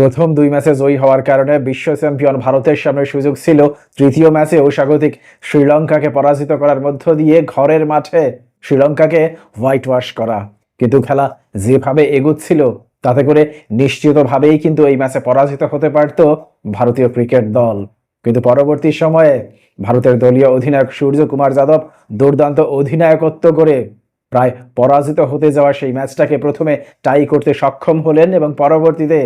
প্রথম ২ ম্যাচে জয়ী হওয়ার কারণে বিশ্ব চ্যাম্পিয়ন ভারতের সামনে সুযোগ ছিল তৃতীয় ম্যাচেও স্বাগতিক শ্রীলঙ্কাকে পরাজিত করার মধ্য দিয়ে ঘরের মাঠে শ্রীলঙ্কাকে হোয়াইট ওয়াশ করা। কিন্তু খেলা যেভাবে এগুচ্ছিল তাতে করে নিশ্চিতভাবেই কিন্তু এই ম্যাচে পরাজিত হতে পারত ভারতীয় ক্রিকেট দল। কিন্তু পরবর্তী সময়ে ভারতের দলীয় অধিনায়ক সূর্যকুমার যাদব দুর্দান্ত অধিনায়কত্ব করে প্রায় পরাজিত হতে যাওয়া সেই ম্যাচটাকে প্রথমে টাই করতে সক্ষম হলেন এবং পরবর্তীতে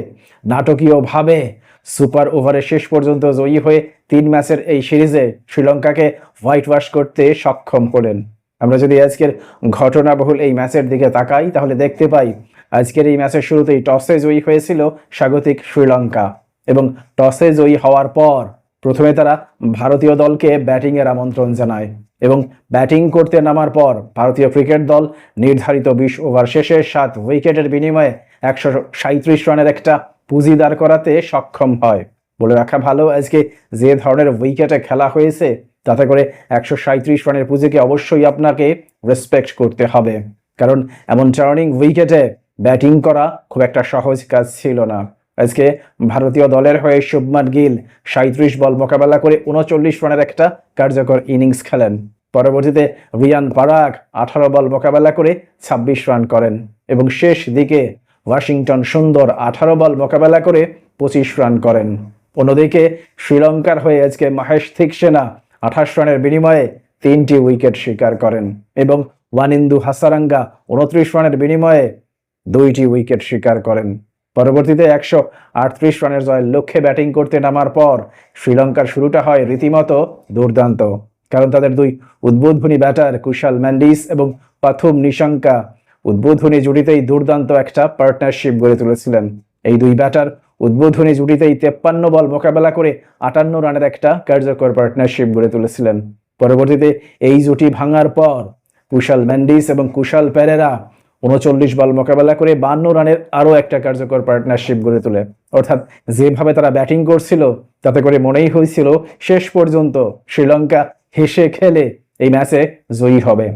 নাটকীয়ভাবে সুপার ওভারে শেষ পর্যন্ত জয়ী হয়ে ৩ ম্যাচের এই সিরিজে শ্রীলঙ্কাকে হোয়াইট ওয়াশ করতে সক্ষম হলেন। আমরা যদি আজকের ঘটনাবহুল এই ম্যাচের দিকে তাকাই তাহলে দেখতে পাই আজকের এই ম্যাচের শুরুতেই টসে জয়ী হয়েছিল স্বাগতিক শ্রীলঙ্কা এবং টসে জয়ী হওয়ার পর প্রথমে তারা ভারতীয় দলকে ব্যাটিংয়ের আমন্ত্রণ জানায় এবং ব্যাটিং করতে নামার পর ভারতীয় ক্রিকেট দল নির্ধারিত ২০ ওভার শেষে ৭ উইকেটের বিনিময়ে ১৩৭ রানের একটা পুঁজি দাঁড় করাতে সক্ষম হয়। বলে রাখা ভালো, আজকে যে ধরনের উইকেটে খেলা হয়েছে তাতে করে ১৩৭ রানের পুঁজিকে অবশ্যই আপনাকে রেসপেক্ট করতে হবে, কারণ এমন টার্নিং উইকেটে ব্যাটিং করা খুব একটা সহজ কাজ ছিল না। আজকে ভারতীয় দলের হয়ে শুভমান গিল ৩৭ বল মোকাবেলা করে ৩৯ রানের একটা কার্যকর ইনিংস খেলেন। পরবর্তীতে রিয়ান পারাগ ১৮ বল মোকাবেলা করে ২৬ রান করেন এবং শেষ দিকে ওয়াশিংটন সুন্দর ১৮ বল মোকাবেলা করে ২৫ রান করেন। অন্যদিকে শ্রীলঙ্কার হয়ে আজকে মহেশ থিকসেনা ২৮ রানের বিনিময়ে ৩টি উইকেট শিকার করেন এবং ওয়ানিন্দু হাসারাঙ্গা ২৯ রানের বিনিময়ে ২টি উইকেট শিকার করেন। পরবর্তীতে ১৩৮ রানের জয়ের লক্ষ্যে ব্যাটিং করতে নামার পর শ্রীলঙ্কার শুরুটা হয় রীতিমতো দুর্দান্ত, কারণ তাদের ২ উদ্বোধনী ব্যাটার কুশাল মেন্ডিস এবং পাথুম নিশাঙ্কা উদ্বোধনী জুটিতেই দুর্দান্ত একটা পার্টনারশিপ গড়ে তুলেছিলেন। এই ২ ব্যাটার উদ্বোধনী জুটিতেই ৫৩ বল মোকাবেলা করে ৫৮ রানের একটা কার্যকর পার্টনারশিপ গড়ে তুলেছিলেন। পরবর্তীতে এই জুটি ভাঙার পর কুশাল মেন্ডিস এবং কুশাল পেরেরা ৩৯ বল মোকাবেলা করে ৫২ রানের আরও একটা কার্যকর পার্টনারশিপ গড়ে তোলে। অর্থাৎ যেভাবে তারা ব্যাটিং করছিল তাতে করে মনেই হয়েছিল শেষ পর্যন্ত শ্রীলঙ্কা হেসে খেলে এই ম্যাচে জয়ী হবে।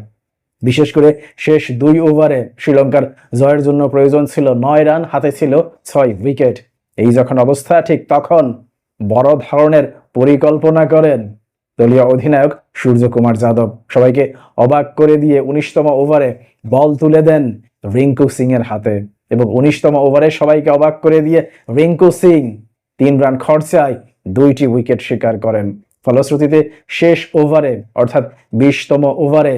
বিশেষ করে শেষ ২ ওভারে শ্রীলঙ্কার জয়ের জন্য প্রয়োজন ছিল ৯ রান, হাতে ছিল ৬ উইকেট। এই যখন অবস্থা, ঠিক তখন বড় ধরনের পরিকল্পনা করেন দলীয় অধিনায়ক সূর্যকুমার যাদব। সবাইকে অবাক করে দিয়ে ১৯তম ওভারে বল তুলে দেন রিঙ্কু সিং এর হাতে এবং ১৯তম ওভারে সবাইকে অবাক করে দিয়ে রিঙ্কু সিং ৩ রান খরচায় ২টি উইকেট শিকার করেন। ফলশ্রুতিতে শেষ ওভারে অর্থাৎ ২০তম ওভারে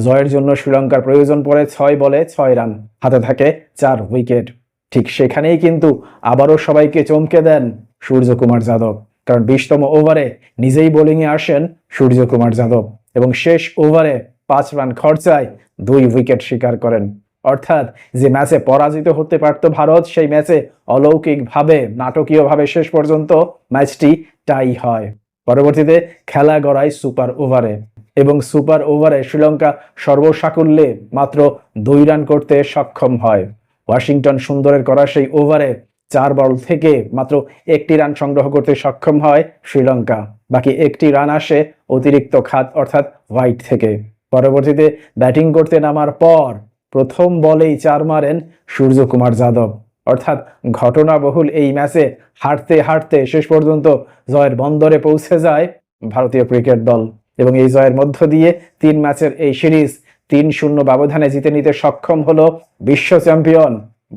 জয়ের জন্য শ্রীলঙ্কার প্রয়োজন পড়ে ৬ বলে ৬ রান, হাতে থাকে ৪ উইকেট। ঠিক সেখানেই কিন্তু আবারও সবাইকে চমকে দেন সূর্যকুমার যাদব, কারণ ২০তম ওভারে নিজেই বোলিংয়ে আসেন সূর্যকুমার যাদব এবং শেষ ওভারে ৫ রান খরচায় ২ উইকেট শিকার করেন। অর্থাৎ যে ম্যাচে পরাজিত হতে পারত ভারত, সেই ম্যাচে অলৌকিকভাবে নাটকীয়ভাবে শেষ পর্যন্ত ম্যাচটি টাই হয়। পরবর্তীতে খেলা গড়ায় সুপার ওভারে এবং সুপার ওভারে শ্রীলঙ্কা সর্বসাকুল্যে মাত্র ২ রান করতে সক্ষম হয়। ওয়াশিংটন সুন্দরের করা সেই ওভারে ৪ বল থেকে মাত্র ১টি রান সংগ্রহ করতে সক্ষম হয় শ্রীলঙ্কা। বাকি ১টি রান আসে অতিরিক্ত খাত অর্থাৎ হোয়াইট থেকে। পরবর্তীতে ব্যাটিং করতে নামার পর প্রথম বলেই ৪ মারেন সূর্যকুমার যাদব। অর্থাৎ ঘটনাবহুল এই ম্যাচে হারতে হারতে শেষ পর্যন্ত জয়ের বন্দরে পৌঁছে যায় ভারতীয় ক্রিকেট দল এবং এই জয়ের মধ্য দিয়ে ৩ ম্যাচের এই সিরিজ ৩-০ ব্যবধানে জিতে নিতে সক্ষম হলো বিশ্ব চ্যাম্পিয়ন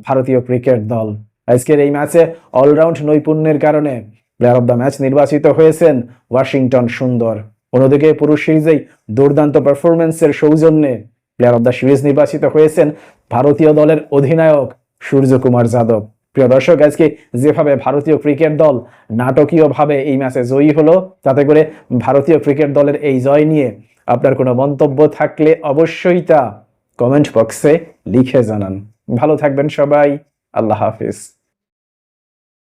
ভারতীয় ক্রিকেট দল। আজকের এই ম্যাচে অলরাউন্ড নৈপুণ্যের কারণে প্লেয়ার অব দ্য ম্যাচ নির্বাচিত হয়েছেন ওয়াশিংটন সুন্দর। অন্যদিকে পুরো সিরিজেই দুর্দান্ত পারফরমেন্সের সৌজন্যে প্লেয়ার অব দ্য সিরিজ নির্বাচিত হয়েছেন ভারতীয় দলের অধিনায়ক সূর্যকুমার যাদব। প্রিয় দর্শক, আজকে যেভাবে ভারতীয় ক্রিকেট দল নাটকীয়ভাবে এই ম্যাচে জয়ী হলো, তাতে করে ভারতীয় ক্রিকেট দলের এই জয় নিয়ে আপনার কোনো মন্তব্য থাকলে অবশ্যই তা কমেন্ট বক্সে লিখে জানান। ভালো থাকবেন সবাই। আল্লাহ হাফিজ।